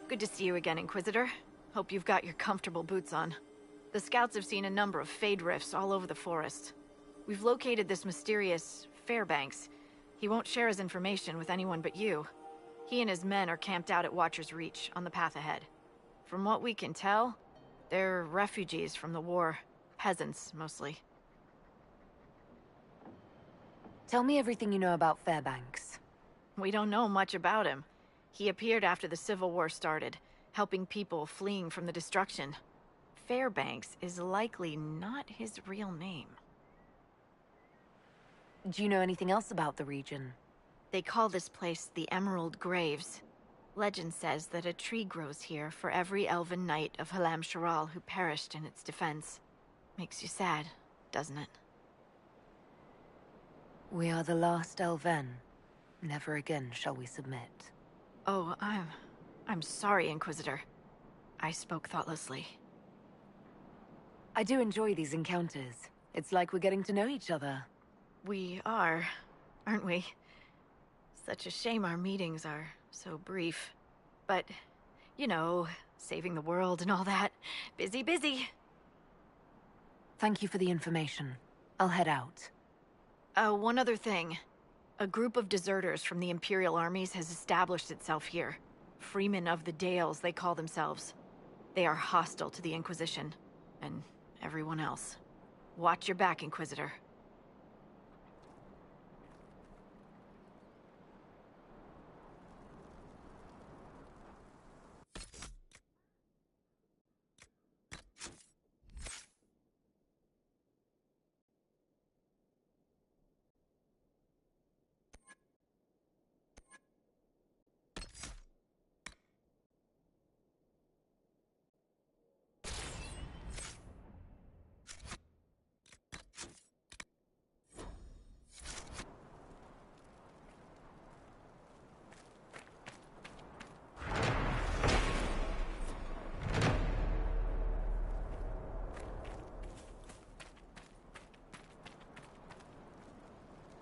Good to see you again, Inquisitor. Hope you've got your comfortable boots on. The scouts have seen a number of Fade rifts all over the forest. We've located this mysterious Fairbanks. He won't share his information with anyone but you. He and his men are camped out at Watcher's Reach, on the path ahead. From what we can tell, they're refugees from the war. Peasants, mostly. Tell me everything you know about Fairbanks. We don't know much about him. He appeared after the Civil War started, helping people fleeing from the destruction. Fairbanks is likely not his real name. Do you know anything else about the region? They call this place the Emerald Graves. Legend says that a tree grows here for every elven knight of Halam Sharal who perished in its defense. Makes you sad, doesn't it? We are the last Elven. Never again shall we submit. Oh, I'm sorry, Inquisitor. I spoke thoughtlessly. I do enjoy these encounters. It's like we're getting to know each other. We are, aren't we? Such a shame our meetings are so brief. But, you know, saving the world and all that. Busy, busy. Thank you for the information. I'll head out. One other thing. A group of deserters from the Imperial armies has established itself here. Freemen of the Dales, they call themselves. They are hostile to the Inquisition, and everyone else. Watch your back, Inquisitor.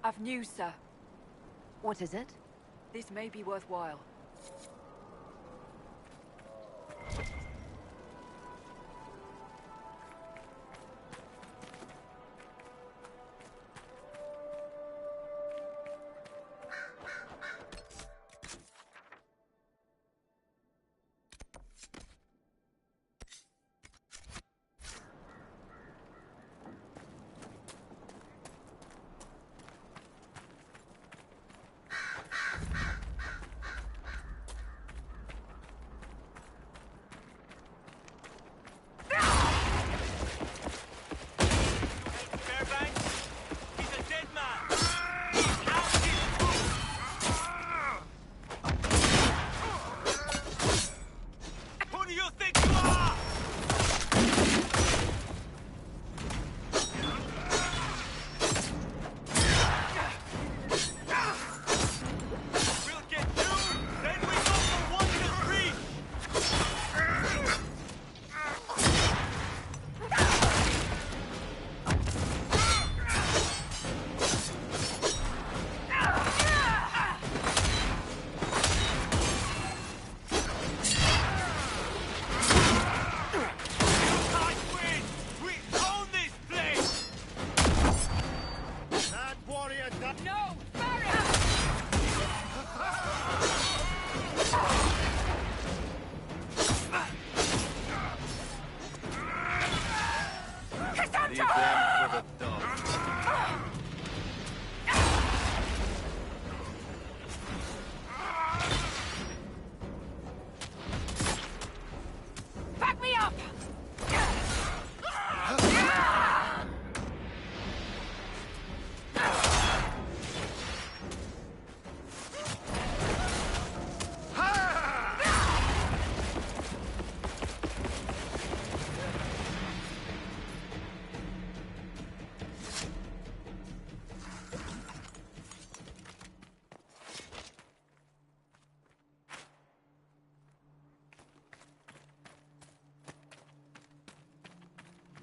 I've news, sir. What is it? This may be worthwhile.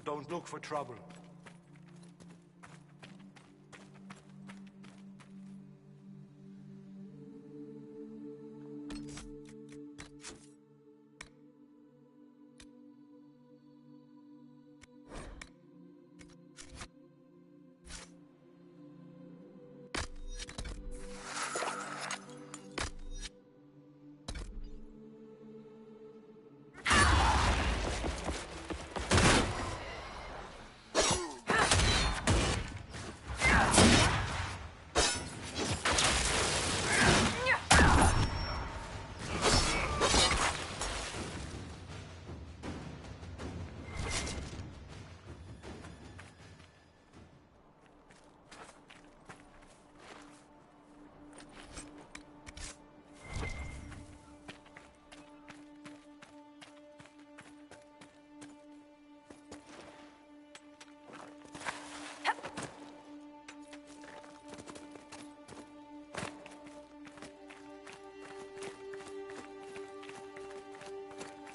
Don't look for trouble.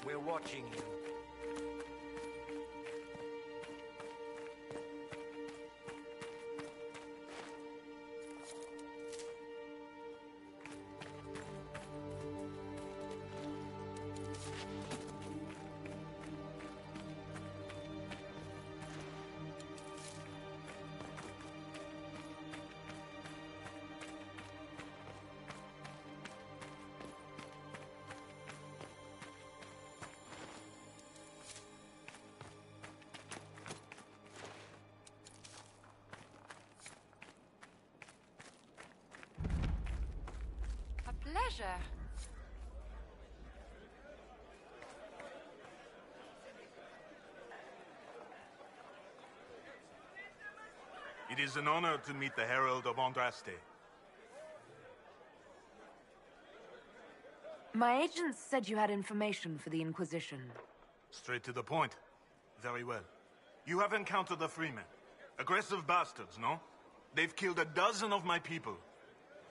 We're watching you. Pleasure. It is an honor to meet the Herald of Andraste. My agents said you had information for the Inquisition. Straight to the point. Very well. You have encountered the Freemen. Aggressive bastards, no? They've killed a dozen of my people.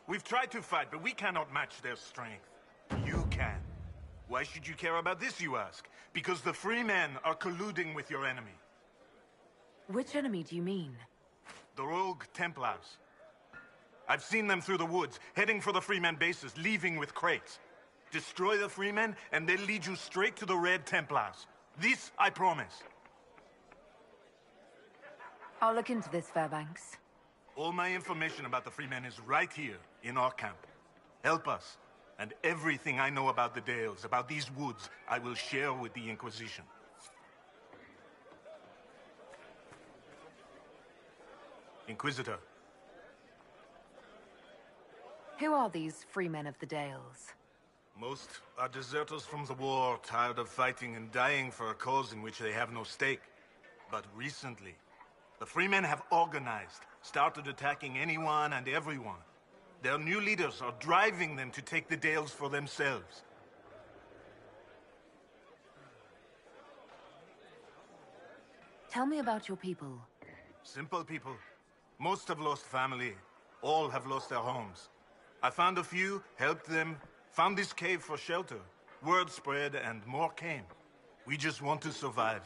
We've tried to fight, but we cannot match their strength. You can. Why should you care about this, you ask? Because the Freemen are colluding with your enemy. Which enemy do you mean? The rogue Templars. I've seen them through the woods, heading for the Freemen bases, leaving with crates. Destroy the Freemen, and they'll lead you straight to the Red Templars. This, I promise. I'll look into this, Fairbanks. All my information about the Freemen is right here, in our camp. Help us, and everything I know about the Dales, about these woods, I will share with the Inquisition. Inquisitor. Who are these Freemen of the Dales? Most are deserters from the war, tired of fighting and dying for a cause in which they have no stake. But recently, the Freemen have organized, started attacking anyone and everyone. Their new leaders are driving them to take the Dales for themselves. Tell me about your people. Simple people. Most have lost family. All have lost their homes. I found a few, helped them, found this cave for shelter. Word spread and more came. We just want to survive.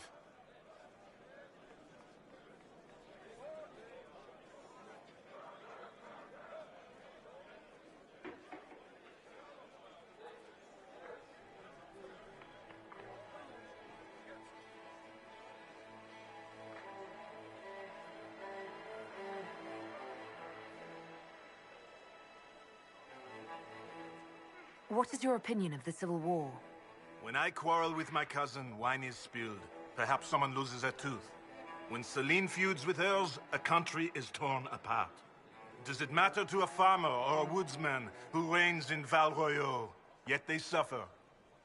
What is your opinion of the Civil War? When I quarrel with my cousin, wine is spilled. Perhaps someone loses a tooth. When Celine feuds with hers, a country is torn apart. Does it matter to a farmer or a woodsman who reigns in Val Royeaux? Yet they suffer.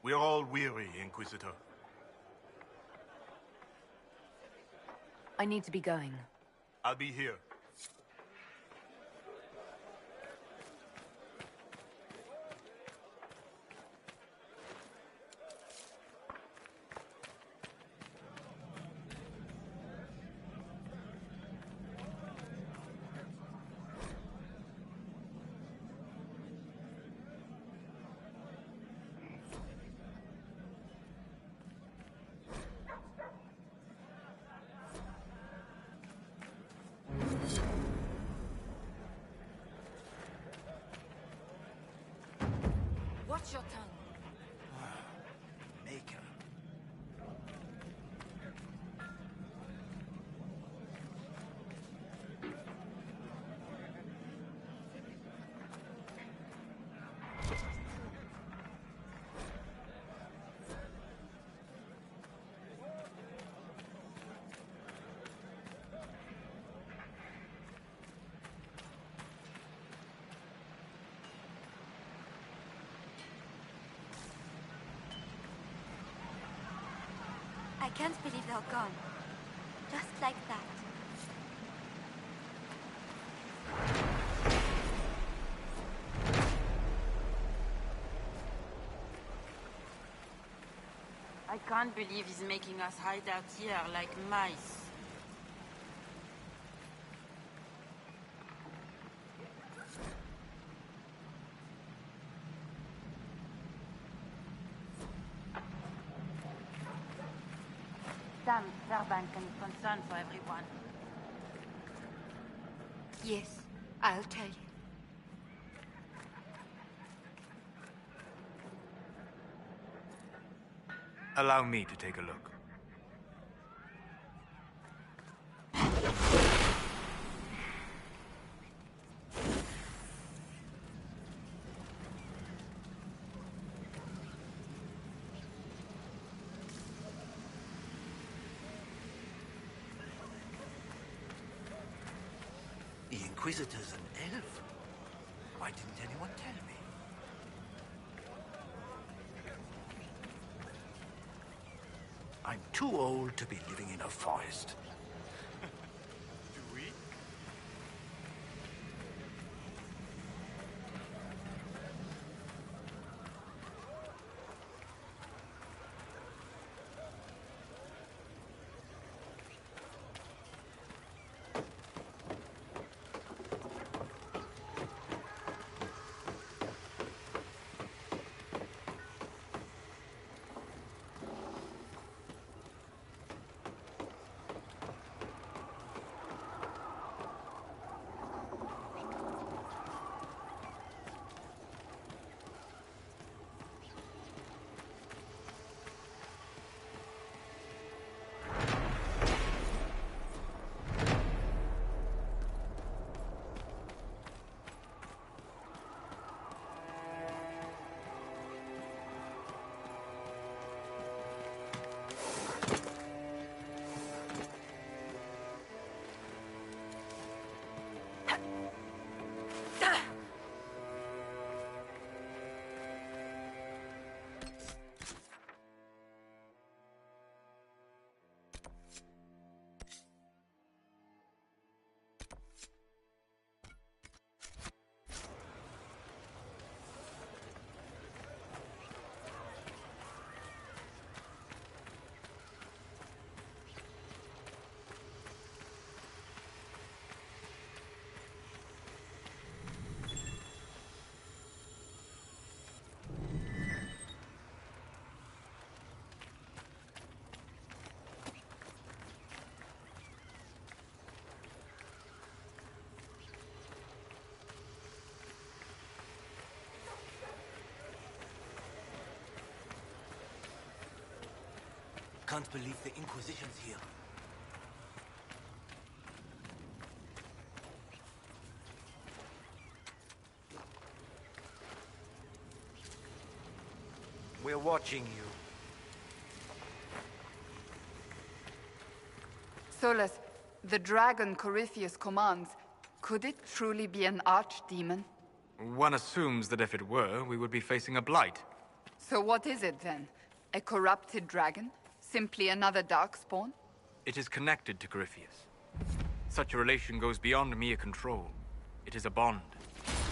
We're all weary, Inquisitor. I need to be going. I'll be here. Watch your tongue. Maker. I can't believe they're gone. Just like that. I can't believe he's making us hide out here like mice. Damn Fairbank and concern for everyone. Yes, I'll tell you. Allow me to take a look. The Inquisitor's an elf? Why didn't anyone tell me? I'm too old to be living in a forest. Do we? Can't believe the Inquisition's here. We're watching you. Solus, the dragon Corypheus commands, could it truly be an archdemon? One assumes that if it were, we would be facing a blight. So what is it then? A corrupted dragon? Simply another darkspawn? It is connected to Corypheus. Such a relation goes beyond mere control. It is a bond.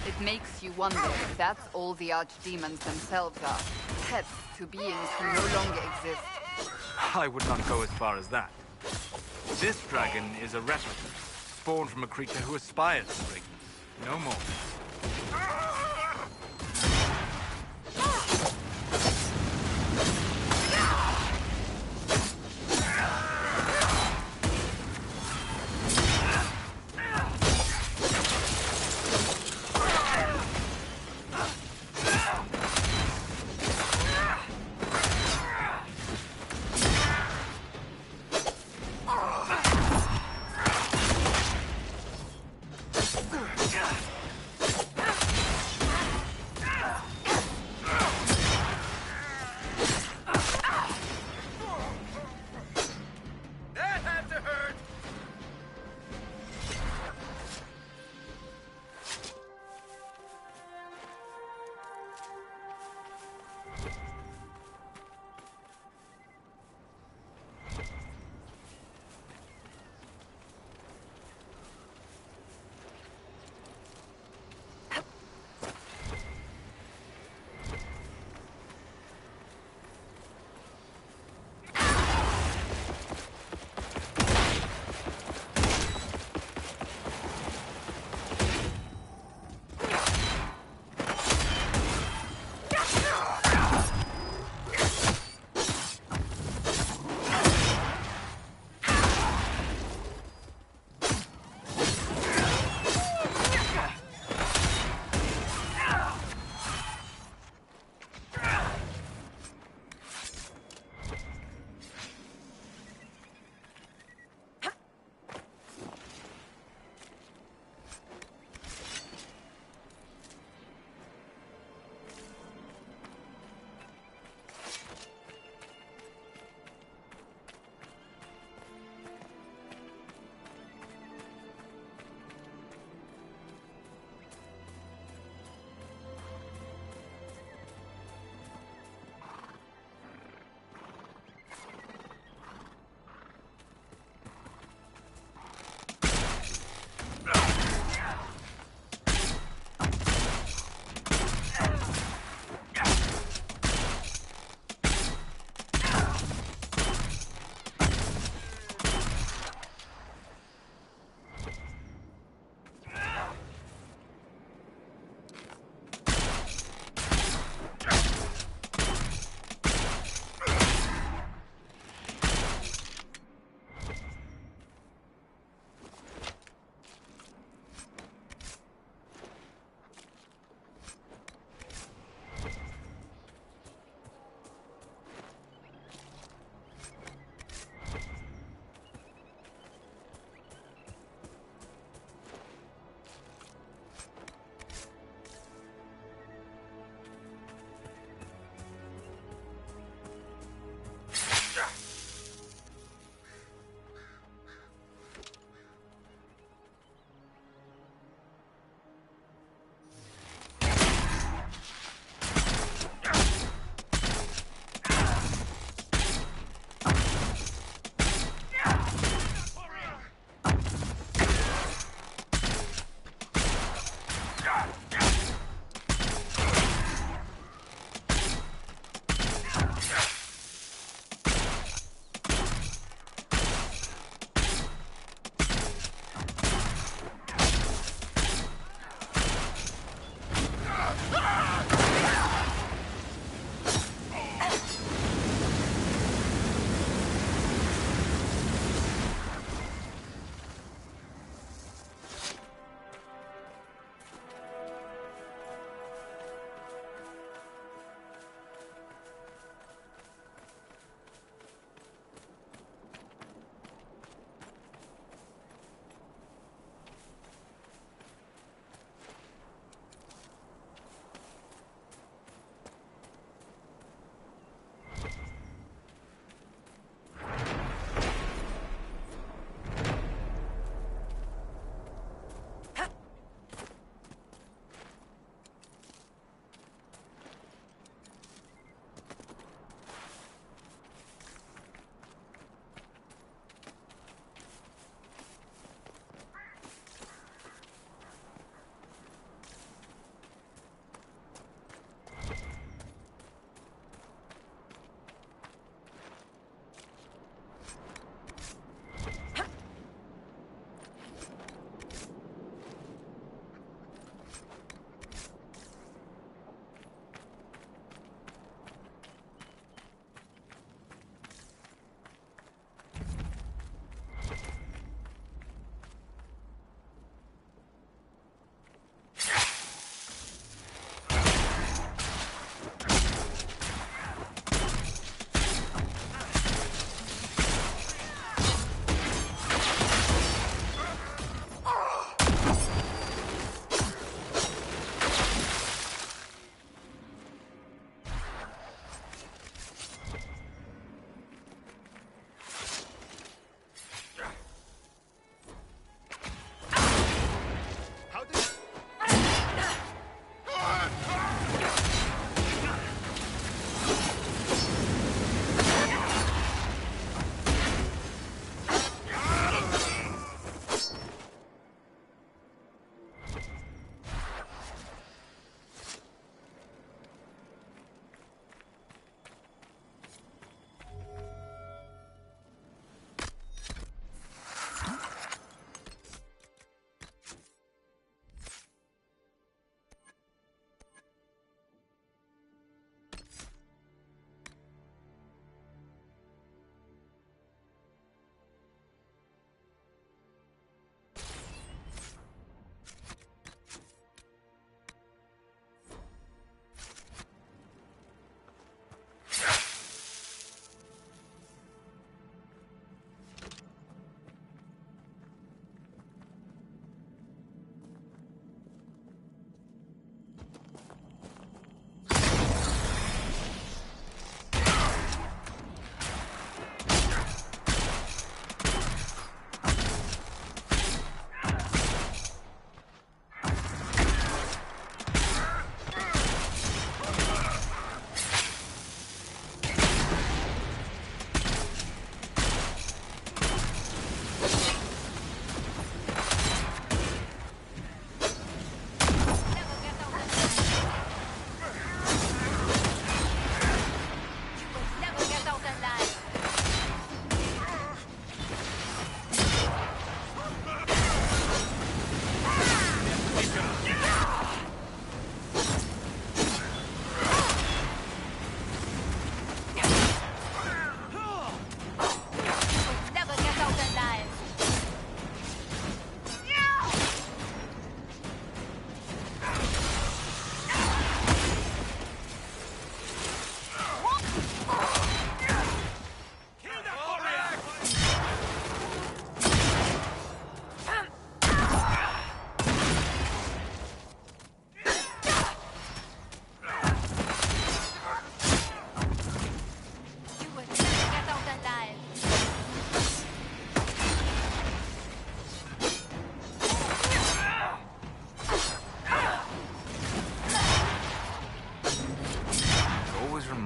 It makes you wonder if that's all the archdemons themselves are. Pets to beings who no longer exist. I would not go as far as that. This dragon is a replica, spawned from a creature who aspires to greatness. No more.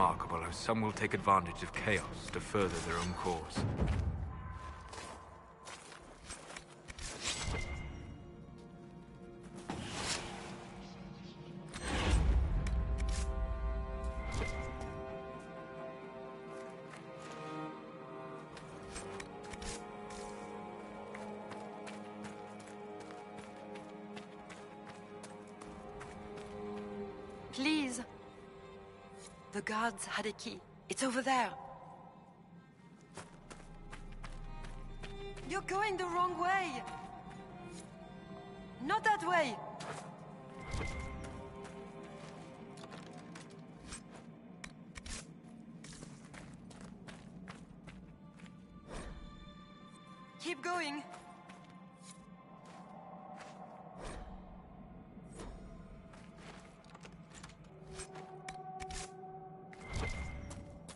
remarkable how some will take advantage of chaos to further their own cause. Please. The guards had a key. It's over there. You're going the wrong way. Not that way. Keep going.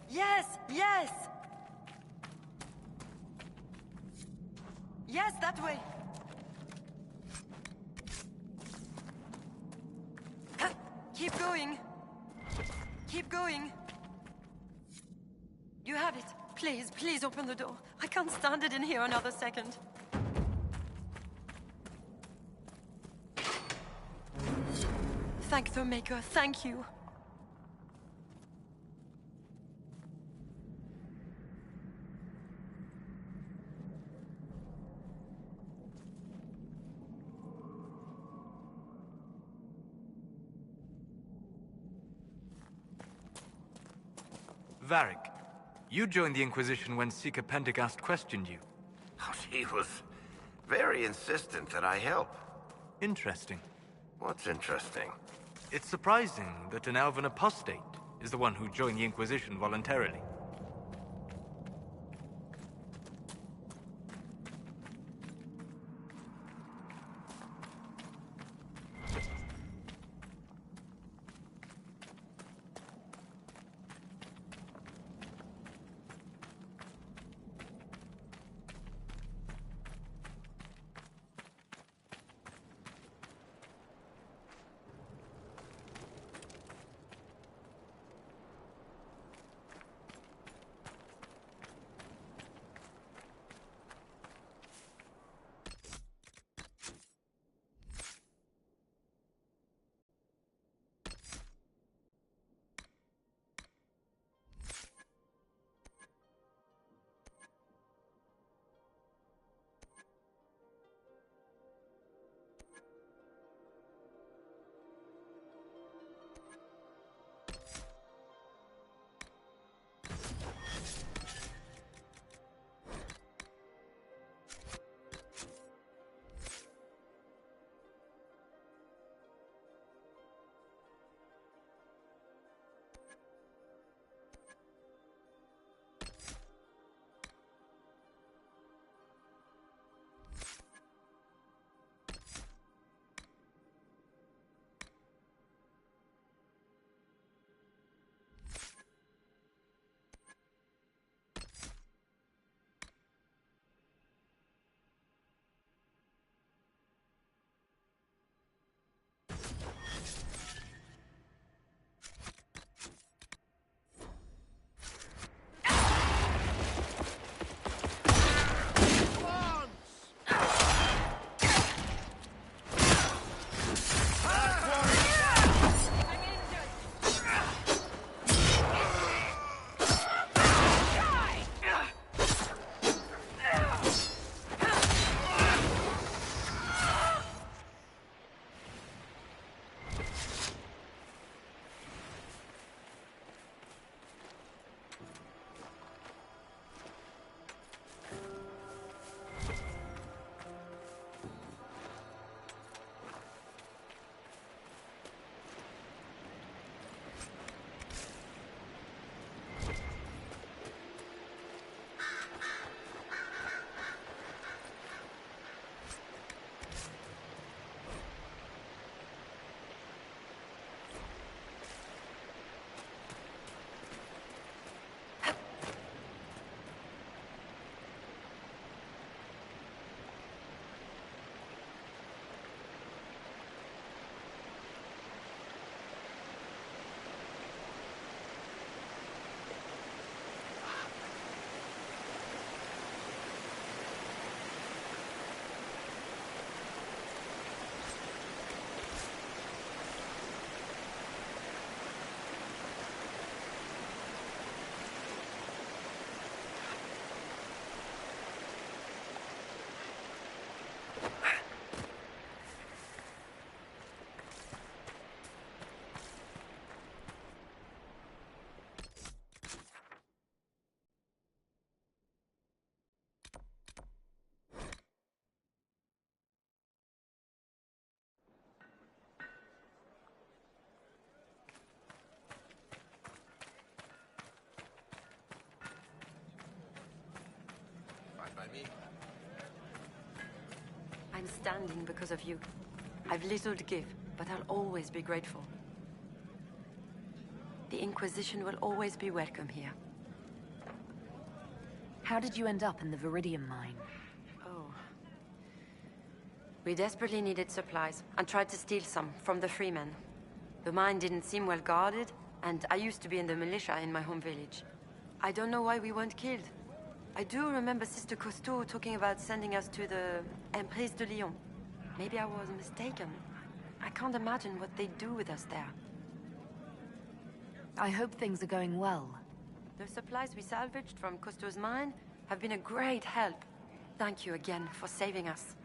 Yes, yes! Yes, that way! Keep going! Keep going! You have it. Please, please open the door. I can't stand it in here another second. Thank the Maker, thank you. Varric, you joined the Inquisition when Seeker Pendergast questioned you. Oh, he was very insistent that I help. Interesting. What's interesting? It's surprising that an elven apostate is the one who joined the Inquisition voluntarily. I'm standing because of you. I've little to give, but I'll always be grateful. The Inquisition will always be welcome here. How did you end up in the Viridium mine? Oh. We desperately needed supplies, and tried to steal some from the freemen. The mine didn't seem well guarded, and I used to be in the militia in my home village. I don't know why we weren't killed. I do remember Sister Cousteau talking about sending us to the Emprise de Lyon. Maybe I was mistaken. I can't imagine what they'd do with us there. I hope things are going well. The supplies we salvaged from Cousteau's mine have been a great help. Thank you again for saving us.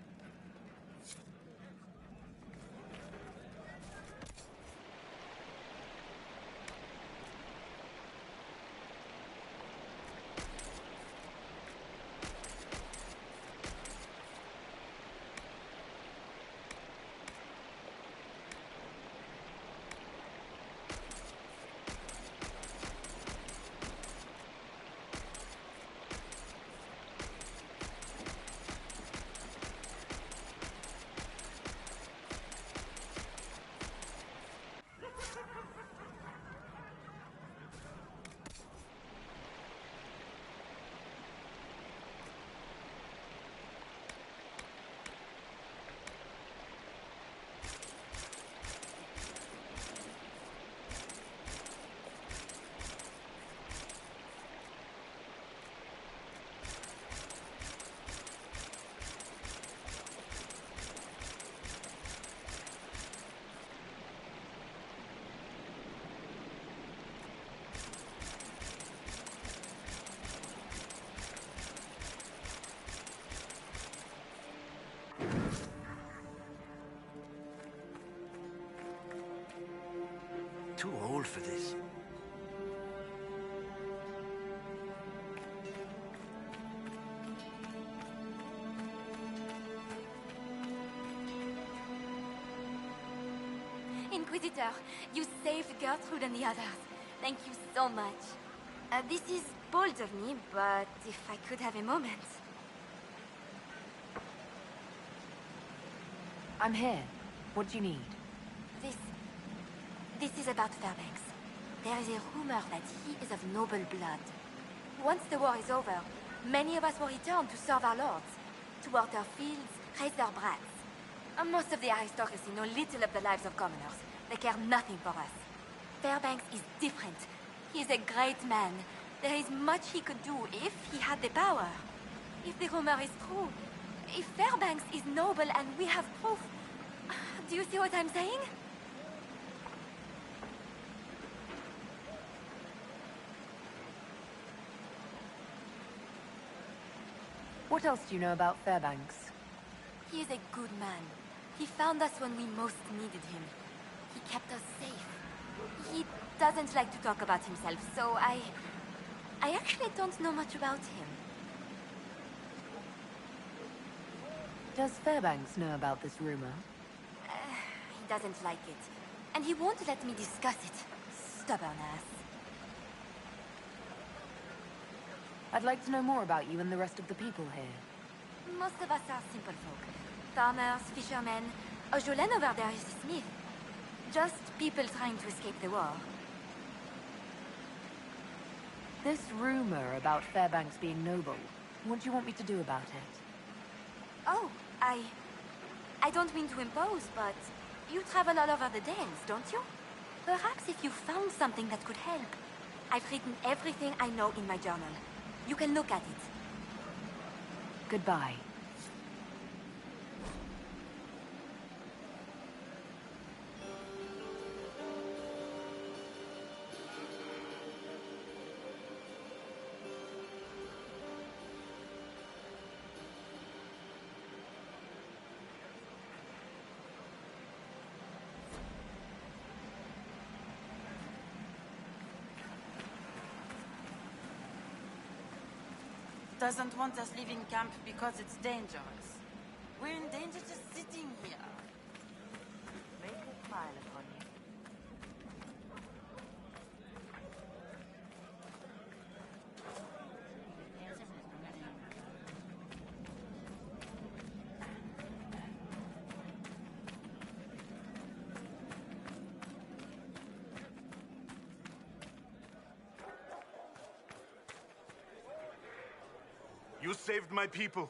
Too old for this. Inquisitor, you saved Gertrude and the others. Thank you so much. This is bold of me, but if I could have a moment. I'm here. What do you need? This is about Fairbanks. There is a rumor that he is of noble blood. Once the war is over, many of us will return to serve our lords, to work their fields, raise their brats. Most of the aristocracy know little of the lives of commoners. They care nothing for us. Fairbanks is different. He is a great man. There is much he could do if he had the power. If the rumor is true, if Fairbanks is noble and we have proof... Do you see what I'm saying? What else do you know about Fairbanks? He is a good man. He found us when we most needed him. He kept us safe. He doesn't like to talk about himself, so I actually don't know much about him. Does Fairbanks know about this rumor? He doesn't like it. And he won't let me discuss it. Stubborn ass. I'd like to know more about you and the rest of the people here. Most of us are simple folk. Farmers, fishermen. Jolene over there is a smith. Just people trying to escape the war. This rumor about Fairbanks being noble, what do you want me to do about it? Oh, I don't mean to impose, but you travel all over the Dales, don't you? Perhaps if you found something that could help. I've written everything I know in my journal. You can look at it. Goodbye. Doesn't want us leaving camp because it's dangerous. We're in danger just sitting here. Make a smile upon you. You saved my people.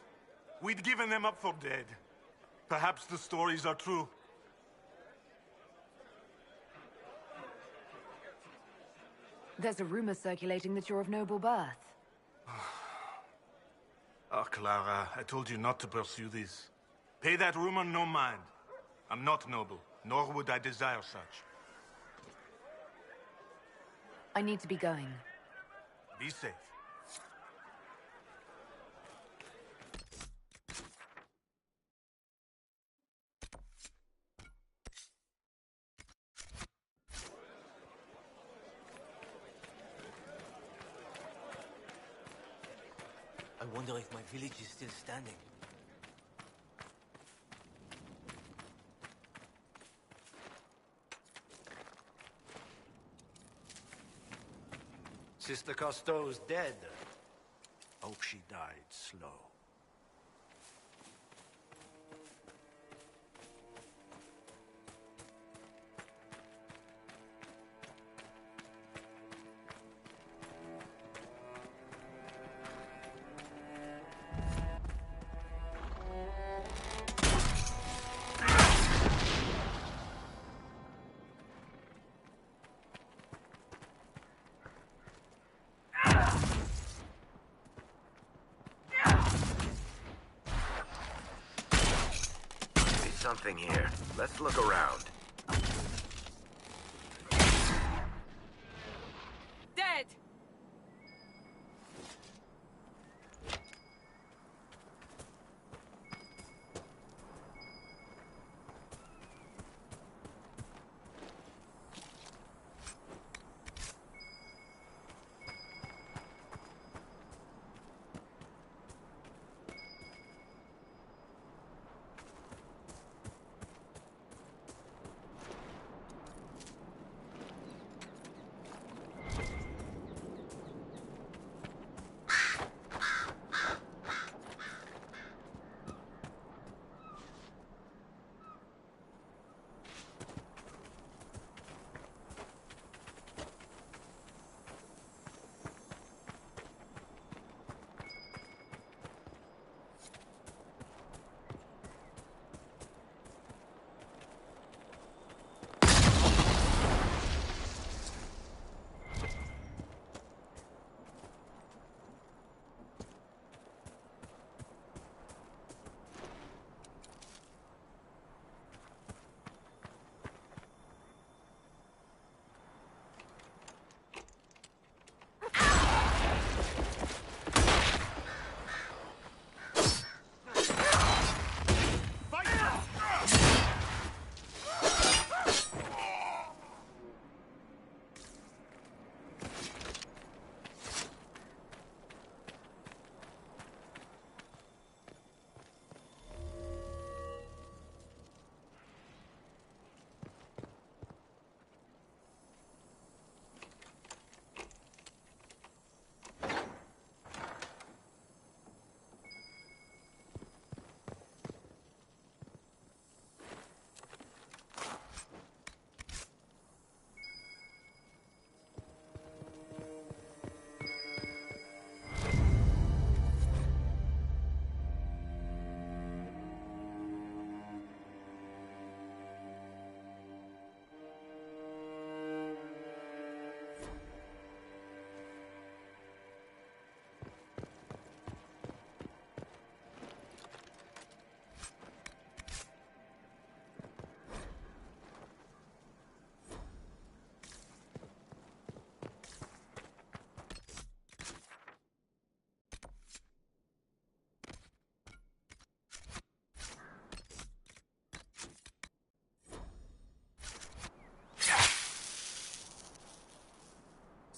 We'd given them up for dead. Perhaps the stories are true. There's a rumor circulating that you're of noble birth. Oh, Clara, I told you not to pursue this. Pay that rumor no mind. I'm not noble, nor would I desire such. I need to be going. Be safe. I wonder if my village is still standing. Sister Cousteau's dead. Hope she died slow. Something here. Let's look around. Dead!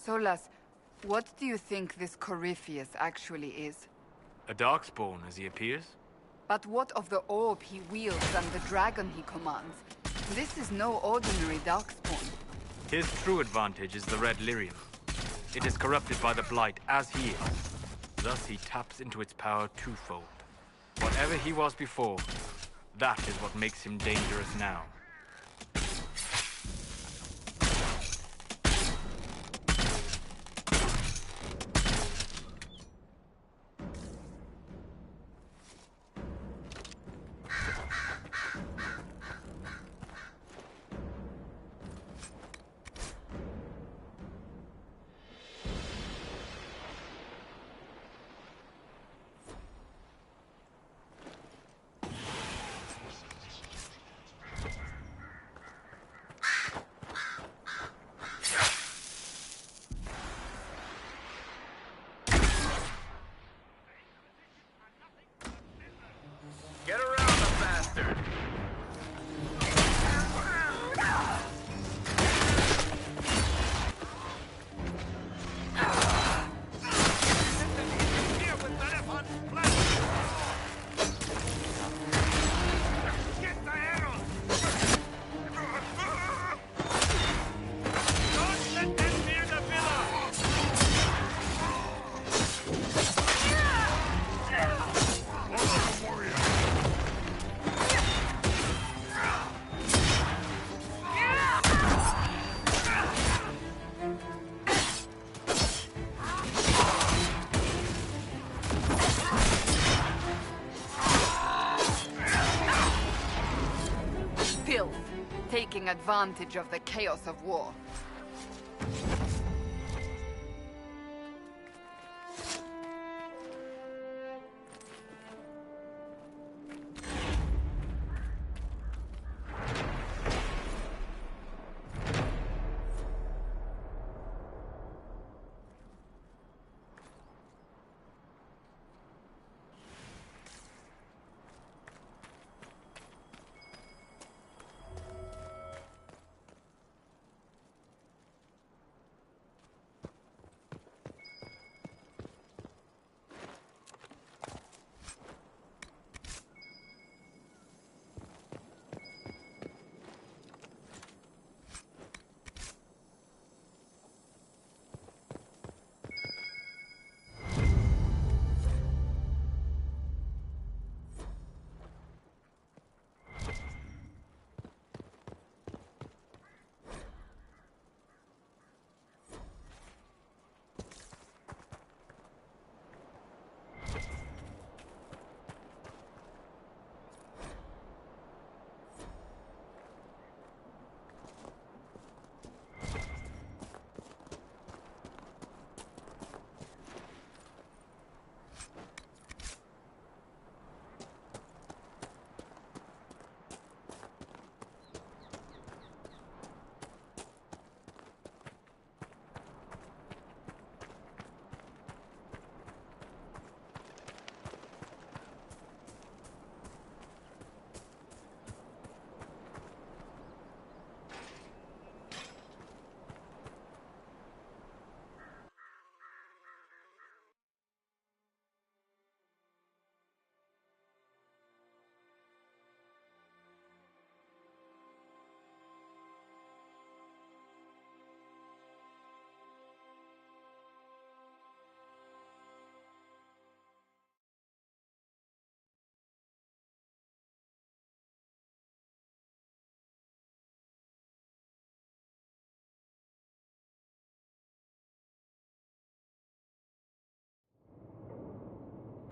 Solas, what do you think this Corypheus actually is? A darkspawn, as he appears? But what of the orb he wields and the dragon he commands? This is no ordinary darkspawn. His true advantage is the red lyrium. It is corrupted by the Blight, as he is. Thus he taps into its power twofold. Whatever he was before, that is what makes him dangerous now. taking advantage of the chaos of war.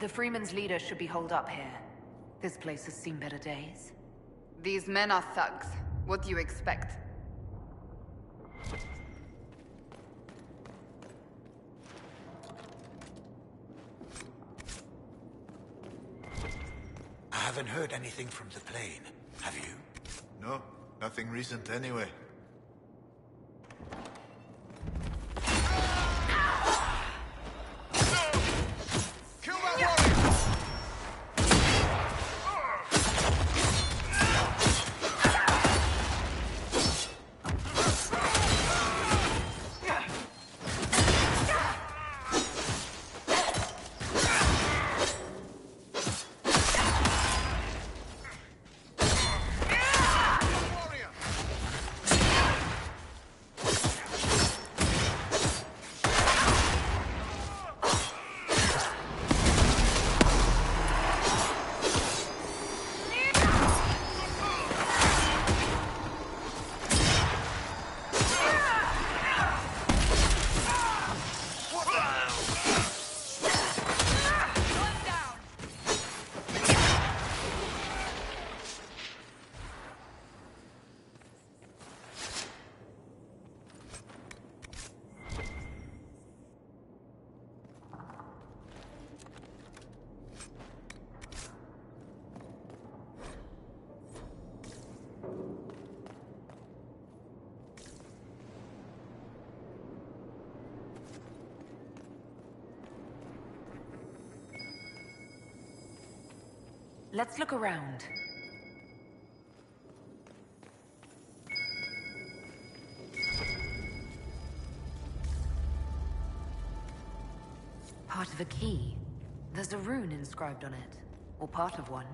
The Freeman's leader should be holed up here. This place has seen better days. These men are thugs. What do you expect? I haven't heard anything from the plane. Have you? No, nothing recent anyway. Let's look around. Part of a key. There's a rune inscribed on it. Or part of one.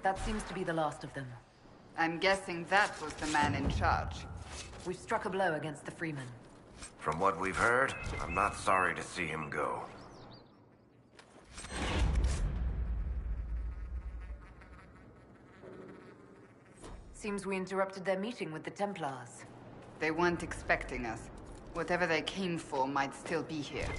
That seems to be the last of them. I'm guessing that was the man in charge. We've struck a blow against the Freeman. From what we've heard, I'm not sorry to see him go. Seems we interrupted their meeting with the Templars. They weren't expecting us. Whatever they came for might still be here.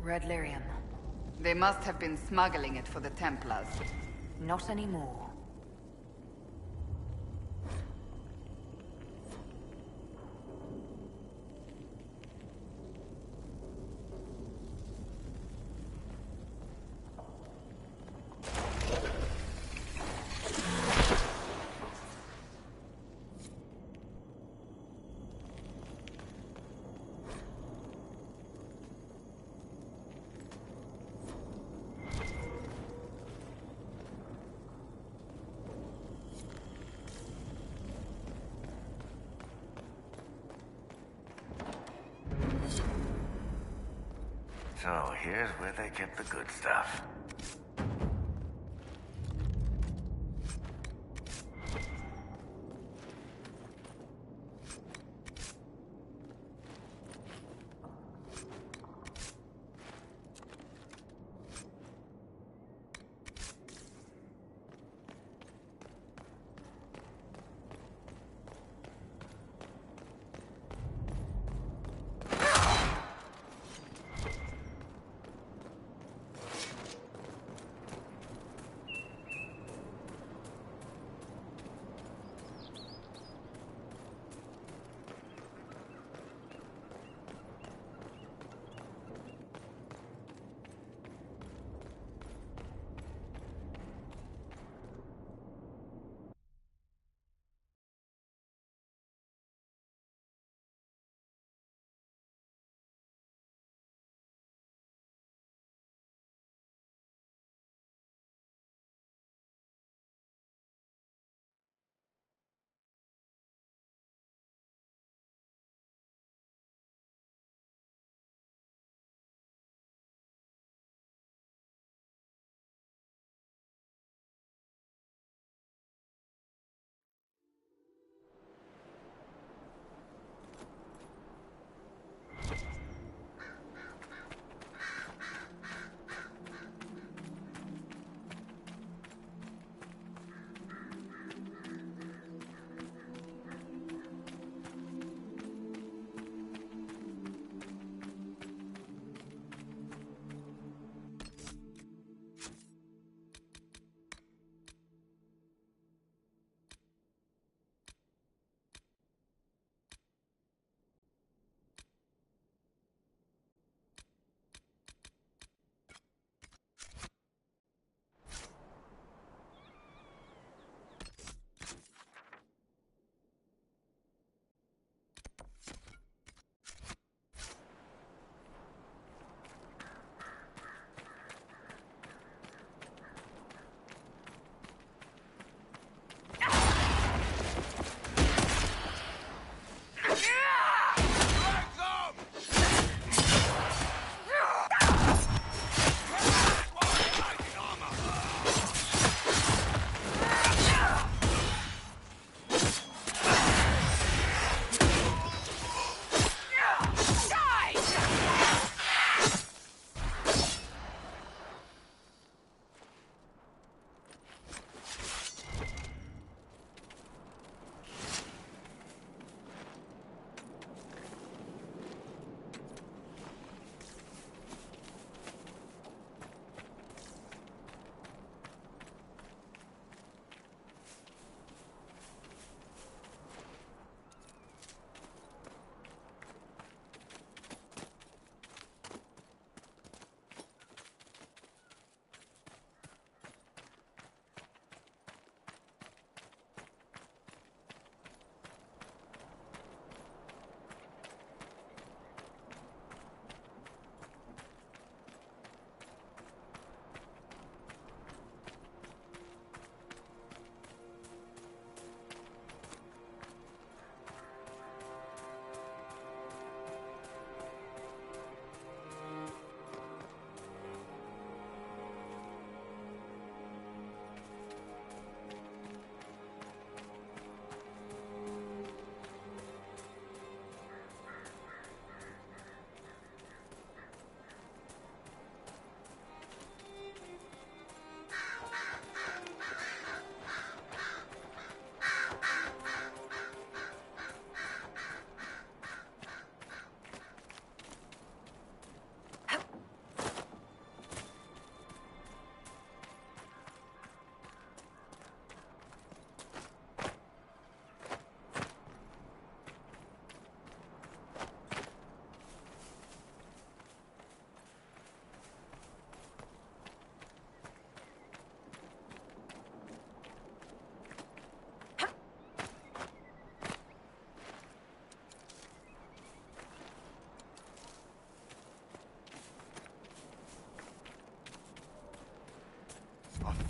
Red lyrium. They must have been smuggling it for the Templars. Not anymore. So here's where they kept the good stuff.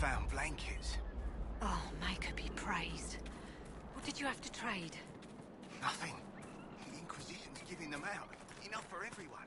found blankets. Oh, Micah be praised. What did you have to trade? Nothing. The Inquisition's giving them out. Enough for everyone.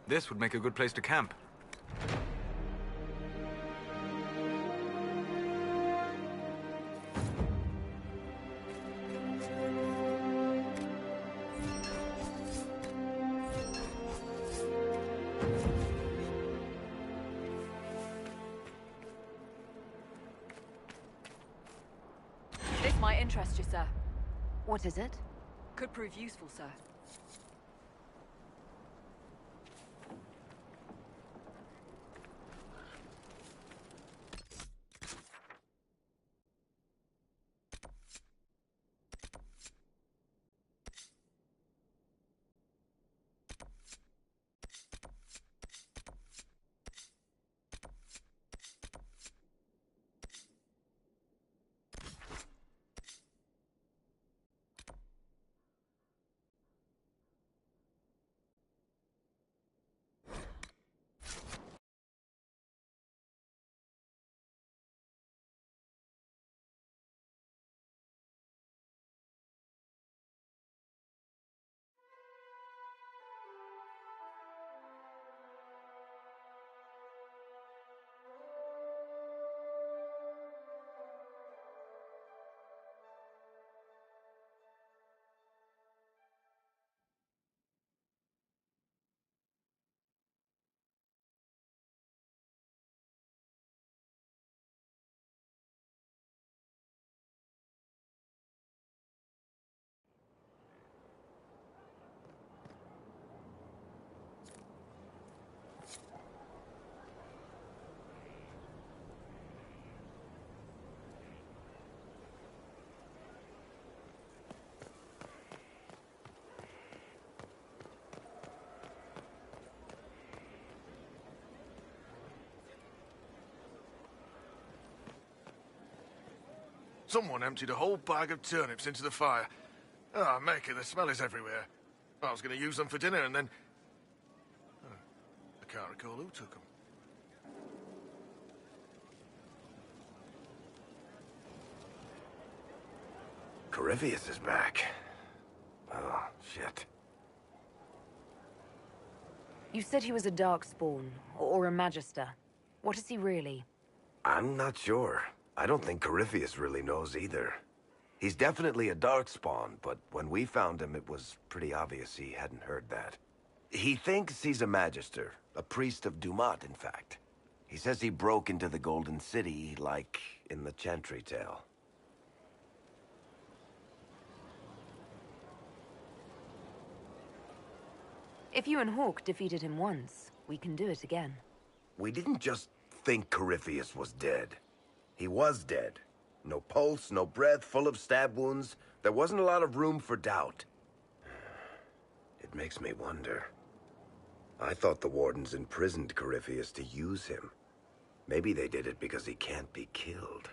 This would make a good place to camp. This might interest you, sir. What is it? Could prove useful, sir. Someone emptied a whole bag of turnips into the fire. Ah, Mecca, the smell is everywhere. I was going to use them for dinner and then... Oh, I can't recall who took them. Corypheus is back. Oh, shit. You said he was a Darkspawn, or a Magister. What is he really? I'm not sure. I don't think Corypheus really knows either. He's definitely a Darkspawn, but when we found him, it was pretty obvious he hadn't heard that. He thinks he's a Magister, a priest of Dumat, in fact. He says he broke into the Golden City, like in the Chantry tale. If you and Hawk defeated him once, we can do it again. We didn't just think Corypheus was dead. He was dead. No pulse, no breath, full of stab wounds. There wasn't a lot of room for doubt. It makes me wonder. I thought the Wardens imprisoned Corypheus to use him. Maybe they did it because he can't be killed.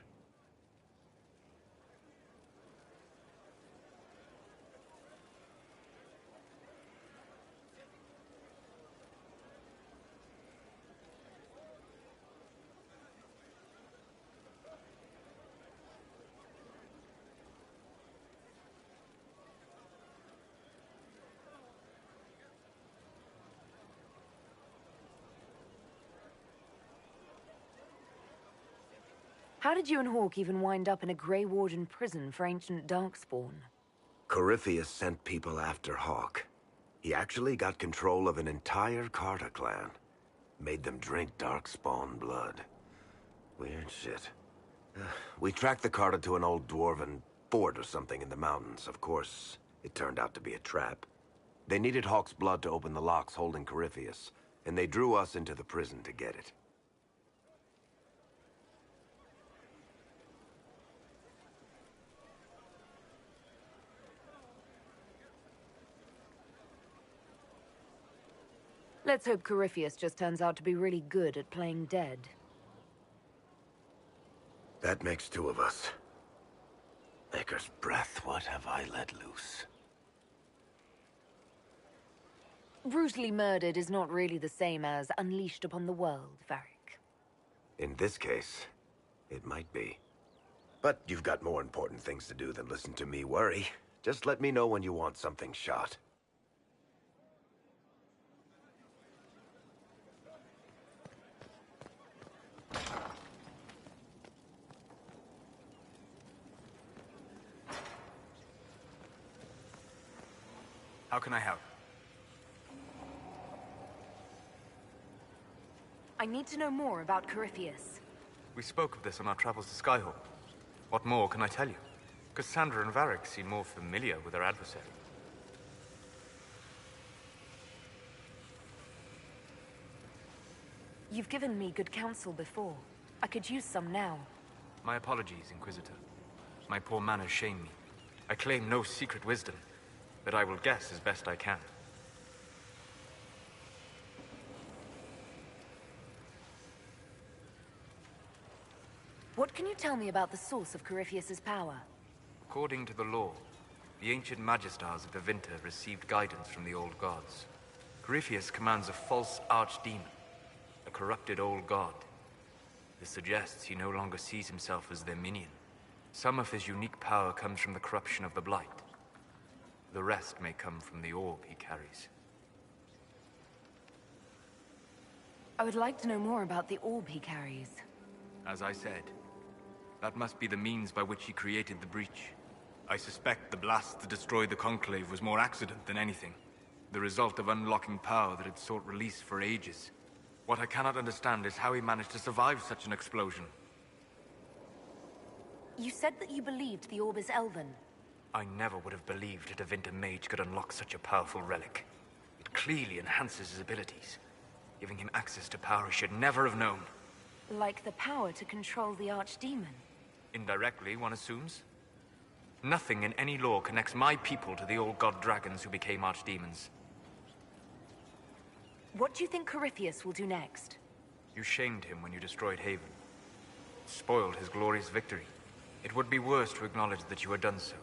How did you and Hawke even wind up in a Grey Warden prison for ancient Darkspawn? Corypheus sent people after Hawke. He actually got control of an entire Carter clan. Made them drink Darkspawn blood. Weird shit. We tracked the Carter to an old dwarven fort or something in the mountains. Of course, it turned out to be a trap. They needed Hawke's blood to open the locks holding Corypheus, and they drew us into the prison to get it. Let's hope Corypheus just turns out to be really good at playing dead. That makes two of us. Maker's breath, what have I let loose? Brutally murdered is not really the same as unleashed upon the world, Varric. In this case, it might be. But you've got more important things to do than listen to me worry. Just let me know when you want something shot. How can I help? I need to know more about Corypheus. We spoke of this on our travels to Skyhawk. What more can I tell you? Cassandra and Varric seem more familiar with their adversary. You've given me good counsel before. I could use some now. My apologies, Inquisitor. My poor manners shame me. I claim no secret wisdom, but I will guess as best I can. What can you tell me about the source of Corypheus's power? According to the law, the ancient Magistars of Devinter received guidance from the old gods. Corypheus commands a false archdemon, a corrupted old god. This suggests he no longer sees himself as their minion. Some of his unique power comes from the corruption of the Blight. The rest may come from the orb he carries. I would like to know more about the orb he carries. As I said, that must be the means by which he created the breach. I suspect the blast to destroy the Conclave was more accident than anything. The result of unlocking power that had sought release for ages. What I cannot understand is how he managed to survive such an explosion. You said that you believed the orb is elven. I never would have believed a Devinter mage could unlock such a powerful relic. It clearly enhances his abilities, giving him access to power he should never have known. Like the power to control the archdemon? Indirectly, one assumes. Nothing in any law connects my people to the old god dragons who became archdemons. What do you think Corypheus will do next? You shamed him when you destroyed Haven. Spoiled his glorious victory. It would be worse to acknowledge that you had done so.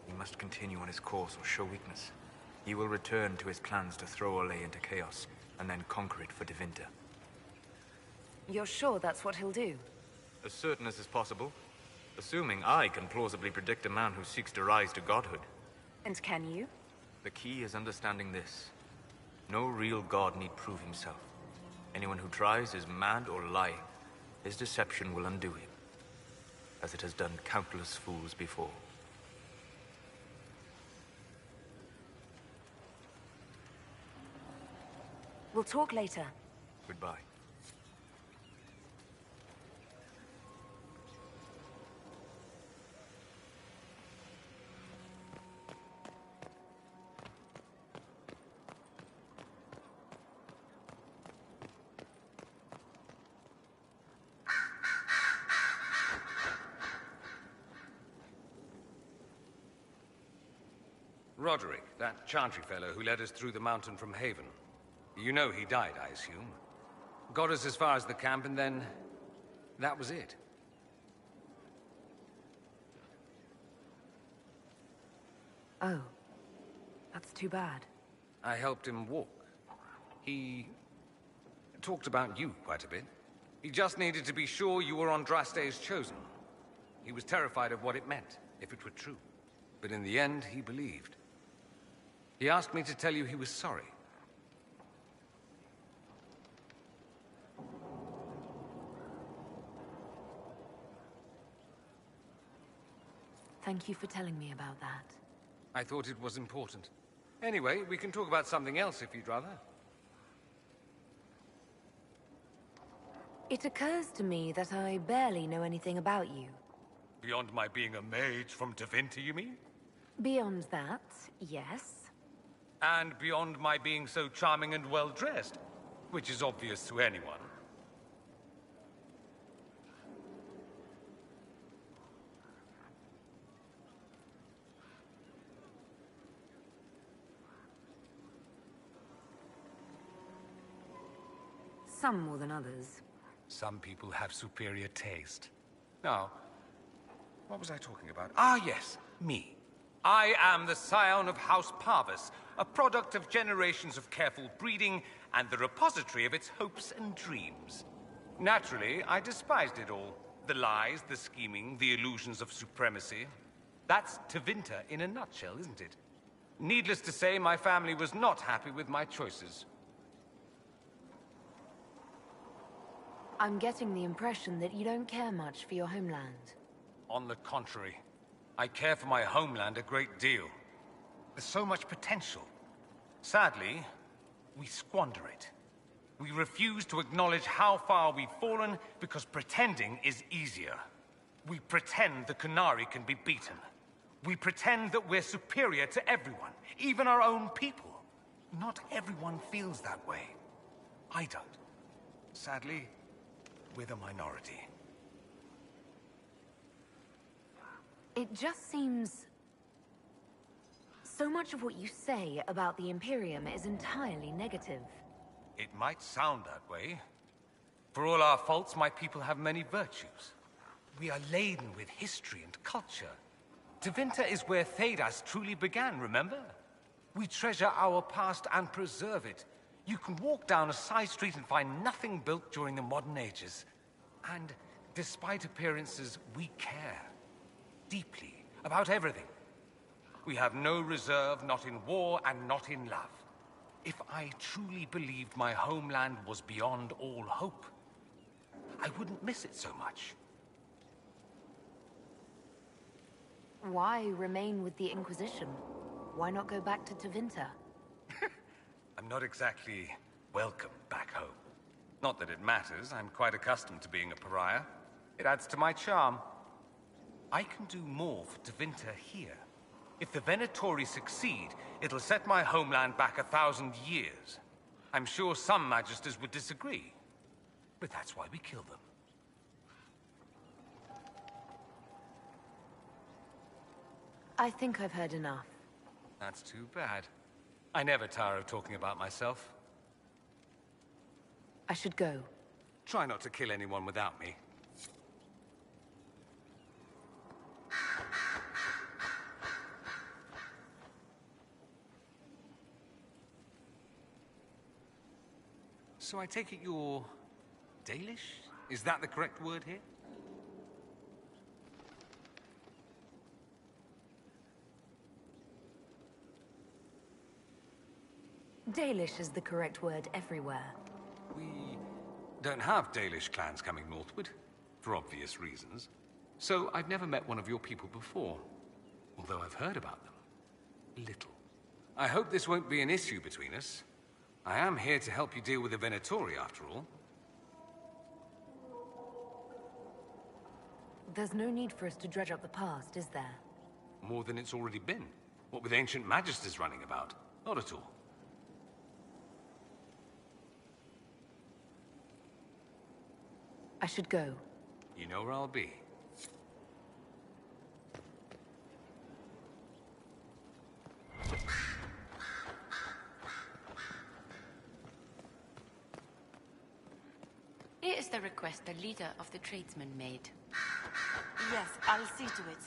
He must continue on his course or show weakness. He will return to his plans to throw ELLE into chaos, and then conquer it for Devinter. You're sure that's what he'll do? As certain as is possible. Assuming I can plausibly predict a man who seeks to rise to godhood. And can you? The key is understanding this. No real god need prove himself. Anyone who tries is mad or lying. His deception will undo him, as it has done countless fools before. We'll talk later. Goodbye. Roderick, that Chantry fellow who led us through the mountain from Haven. You know he died, I assume. Got us as far as the camp, and then... that was it. Oh. That's too bad. I helped him walk. He... talked about you quite a bit. He just needed to be sure you were Andraste's chosen. He was terrified of what it meant, if it were true. But in the end, he believed. He asked me to tell you he was sorry. Thank you for telling me about that. I thought it was important. Anyway, we can talk about something else if you'd rather. It occurs to me that I barely know anything about you. Beyond my being a mage from Tevinter, you mean? Beyond that, yes. And beyond my being so charming and well-dressed, which is obvious to anyone. Some more than others. Some people have superior taste. Now, what was I talking about? Ah, yes, me. I am the scion of House Parvis, a product of generations of careful breeding and the repository of its hopes and dreams. Naturally, I despised it all. The lies, the scheming, the illusions of supremacy. That's Tevinter in a nutshell, isn't it? Needless to say, my family was not happy with my choices. I'm getting the impression that you don't care much for your homeland. On the contrary, I care for my homeland a great deal. There's so much potential. Sadly, we squander it. We refuse to acknowledge how far we've fallen because pretending is easier. We pretend the Qunari can be beaten. We pretend that we're superior to everyone, even our own people. Not everyone feels that way. I don't. Sadly, we're the minority. It just seems... so much of what you say about the Imperium is entirely negative. It might sound that way. For all our faults, my people have many virtues. We are laden with history and culture. Tevinter is where Thedas truly began, remember? We treasure our past and preserve it. You can walk down a side street and find nothing built during the modern ages. And despite appearances, we care. Deeply. About everything. We have no reserve, not in war and not in love. If I truly believed my homeland was beyond all hope, I wouldn't miss it so much. Why remain with the Inquisition? Why not go back to Tevinter? I'm not exactly welcome back home. Not that it matters, I'm quite accustomed to being a pariah. It adds to my charm. I can do more for Tevinter here. If the Venatori succeed, it'll set my homeland back 1,000 years. I'm sure some magisters would disagree, but that's why we kill them. I think I've heard enough. That's too bad. I never tire of talking about myself. I should go. Try not to kill anyone without me. So I take it you're... Dalish? Is that the correct word here? Dalish is the correct word everywhere. We don't have Dalish clans coming northward, for obvious reasons. So I've never met one of your people before, although I've heard about them. Little. I hope this won't be an issue between us. I am here to help you deal with the Venatori, after all. There's no need for us to dredge up the past, is there? More than it's already been. What with ancient magisters running about. Not at all. I should go. You know where I'll be. Here is the request the leader of the tradesmen made. Yes, I'll see to it.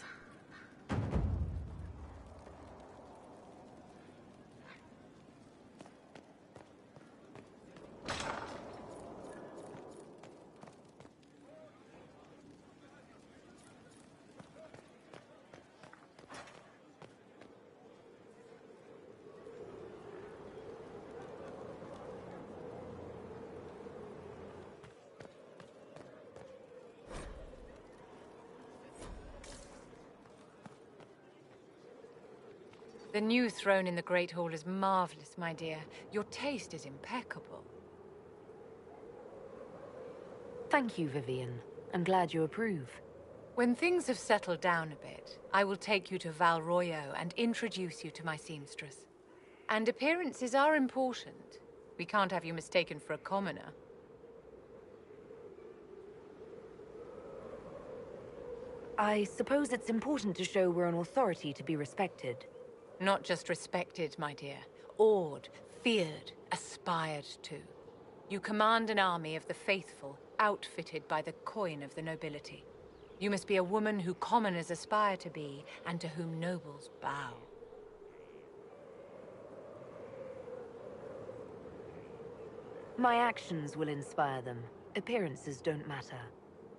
The new throne in the Great Hall is marvelous, my dear. Your taste is impeccable. Thank you, Vivian. I'm glad you approve. When things have settled down a bit, I will take you to Val Royo and introduce you to my seamstress. And appearances are important. We can't have you mistaken for a commoner. I suppose it's important to show we're an authority to be respected. Not just respected, my dear. Awed, feared, aspired to. You command an army of the faithful, outfitted by the coin of the nobility. You must be a woman who commoners aspire to be, and to whom nobles bow. My actions will inspire them. Appearances don't matter.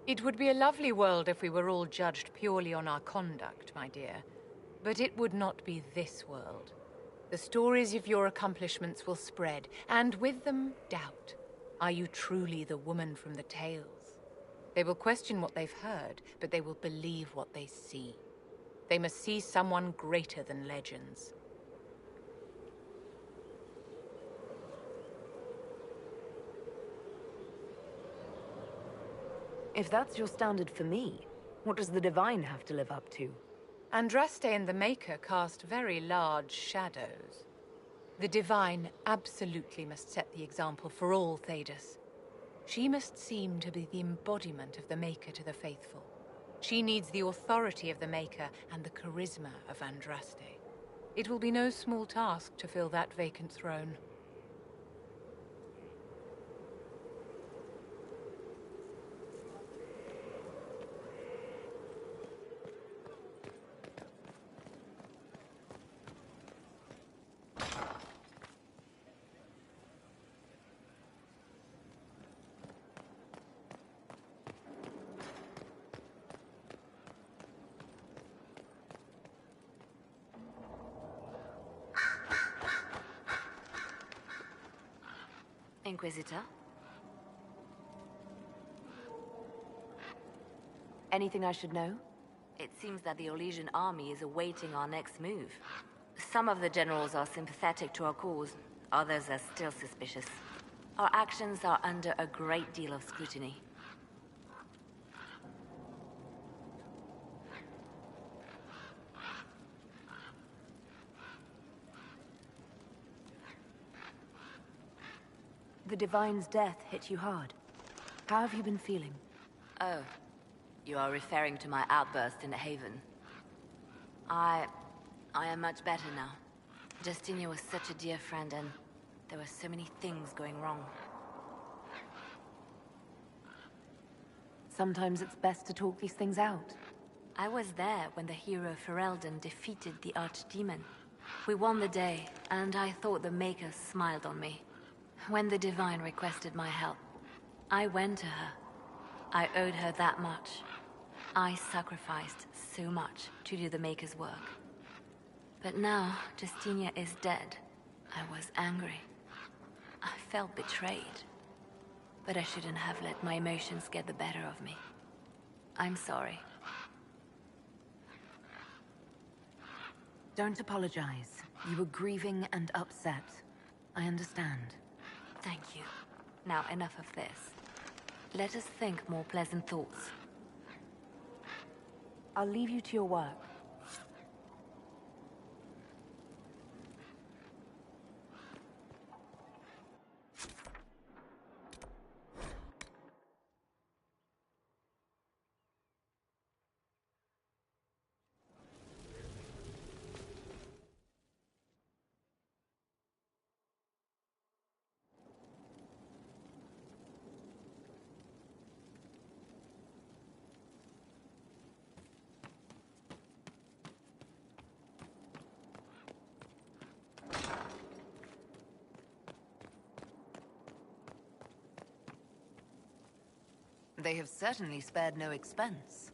It would be a lovely world if we were all judged purely on our conduct, my dear. But it would not be this world. The stories of your accomplishments will spread, and with them, doubt. Are you truly the woman from the tales? They will question what they've heard, but they will believe what they see. They must see someone greater than legends. If that's your standard for me, what does the Divine have to live up to? Andraste and the Maker cast very large shadows. The Divine absolutely must set the example for all Thedas. She must seem to be the embodiment of the Maker to the faithful. She needs the authority of the Maker and the charisma of Andraste. It will be no small task to fill that vacant throne. Inquisitor? Anything I should know? It seems that the Orlesian army is awaiting our next move. Some of the generals are sympathetic to our cause, others are still suspicious. Our actions are under a great deal of scrutiny. The Divine's death hit you hard. How have you been feeling? Oh, you are referring to my outburst in the Haven. I am much better now. Justinia was such a dear friend, and there were so many things going wrong. Sometimes it's best to talk these things out. I was there when the hero Ferelden defeated the Archdemon. We won the day, and I thought the Maker smiled on me. When the Divine requested my help, I went to her. I owed her that much. I sacrificed so much to do the Maker's work. But now, Justinia is dead. I was angry. I felt betrayed. But I shouldn't have let my emotions get the better of me. I'm sorry. Don't apologize. You were grieving and upset. I understand. Thank you. Now enough of this. Let us think more pleasant thoughts. I'll leave you to your work. They have certainly spared no expense.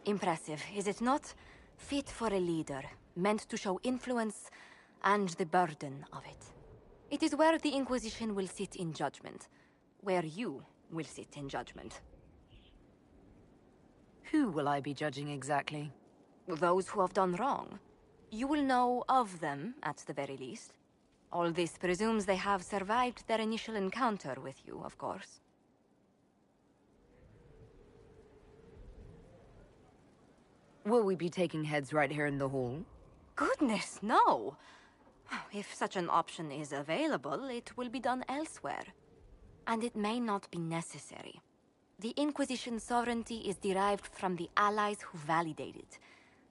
Impressive, is it not? Fit for a leader, meant to show influence and the burden of it. It is where the Inquisition will sit in judgment. Where you will sit in judgment. Who will I be judging exactly? Those who have done wrong. You will know of them, at the very least. All this presumes they have survived their initial encounter with you, of course. Will we be taking heads right here in the hall? Goodness, no! If such an option is available, it will be done elsewhere. And it may not be necessary. The Inquisition's sovereignty is derived from the allies who validate it.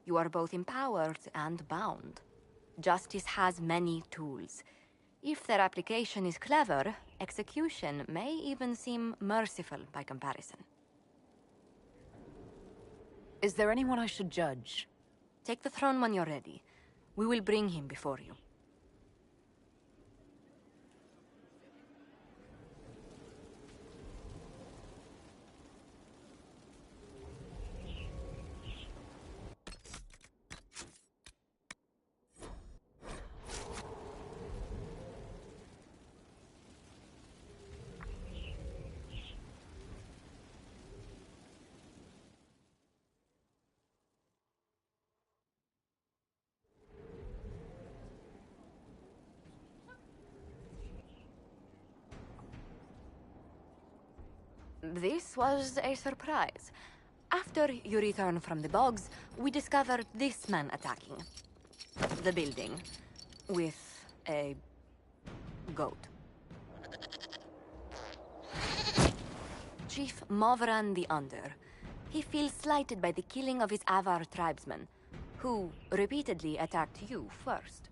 You are both empowered and bound. Justice has many tools. If their application is clever, execution may even seem merciful by comparison. Is there anyone I should judge? Take the throne when you're ready. We will bring him before you. This was a surprise. After you return from the bogs, we discovered this man attacking the building with a goat. Chief Movran the Under. He feels slighted by the killing of his Avar tribesmen, who repeatedly attacked you first.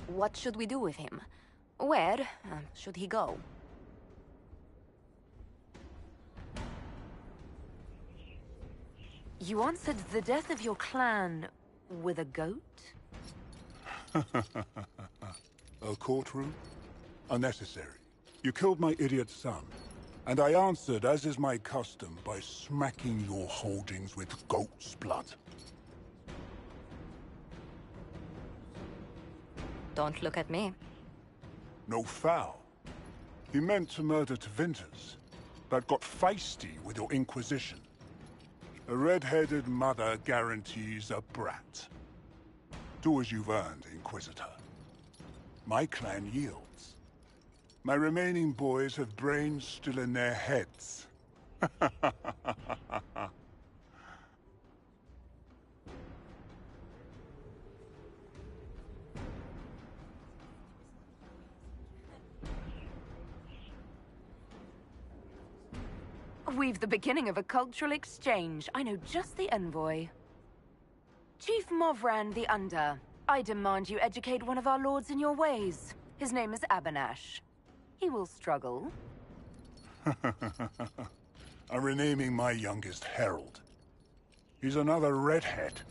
What should we do with him? Where should he go? You answered the death of your clan with a goat? A courtroom? Unnecessary. You killed my idiot son, and I answered, as is my custom, by smacking your holdings with goat's blood. Don't look at me. No foul. He meant to murder Tevinters, but got feisty with your Inquisition. A red-headed mother guarantees a brat. Do as you've earned, Inquisitor. My clan yields. My remaining boys have brains still in their heads. We've the beginning of a cultural exchange. I know just the envoy. Chief Movran the Under, I demand you educate one of our lords in your ways. His name is Abanash. He will struggle. I'm renaming my youngest Herald. He's another redhead.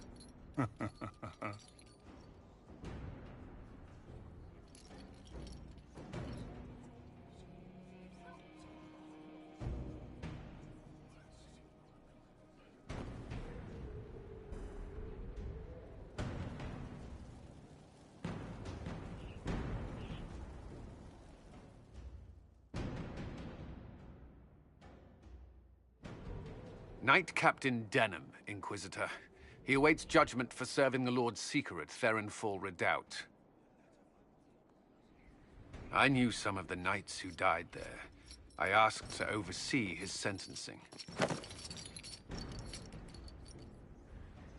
Knight Captain Denham, Inquisitor. He awaits judgment for serving the Lord Seeker at Therenfall Redoubt. I knew some of the knights who died there. I asked to oversee his sentencing.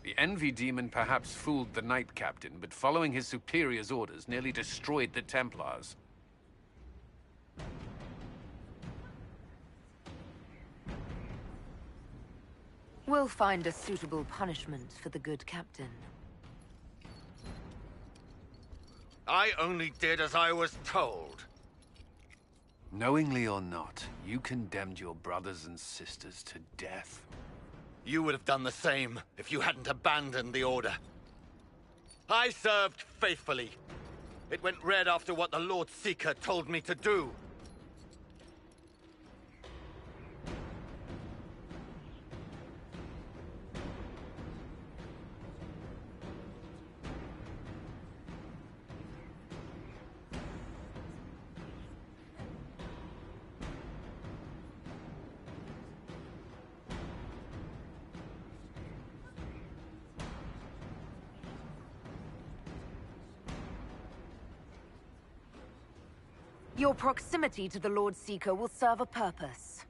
The Envy Demon perhaps fooled the Knight Captain, but following his superior's orders nearly destroyed the Templars. We'll find a suitable punishment for the good captain. I only did as I was told. Knowingly or not, you condemned your brothers and sisters to death. You would have done the same if you hadn't abandoned the Order. I served faithfully. It went red after what the Lord Seeker told me to do. Your proximity to the Lord Seeker will serve a purpose.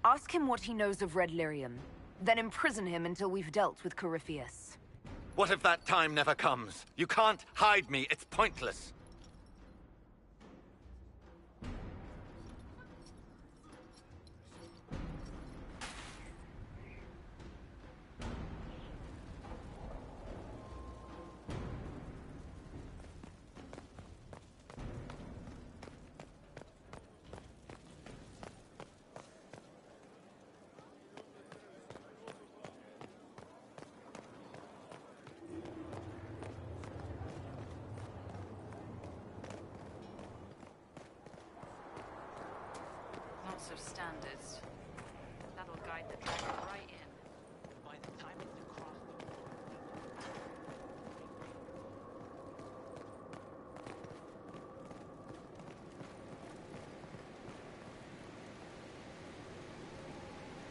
Ask him what he knows of Red Lyrium, then imprison him until we've dealt with Corypheus. What if that time never comes? You can't hide me. It's pointless. Lots of standards. That'll guide the dragon right in. By the time it's across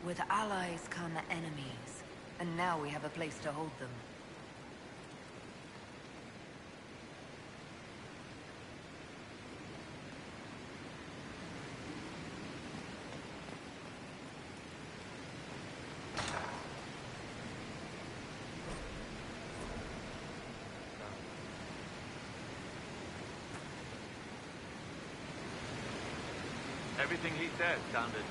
With allies come enemies, and now we have a place to hold them. Everything he said sounded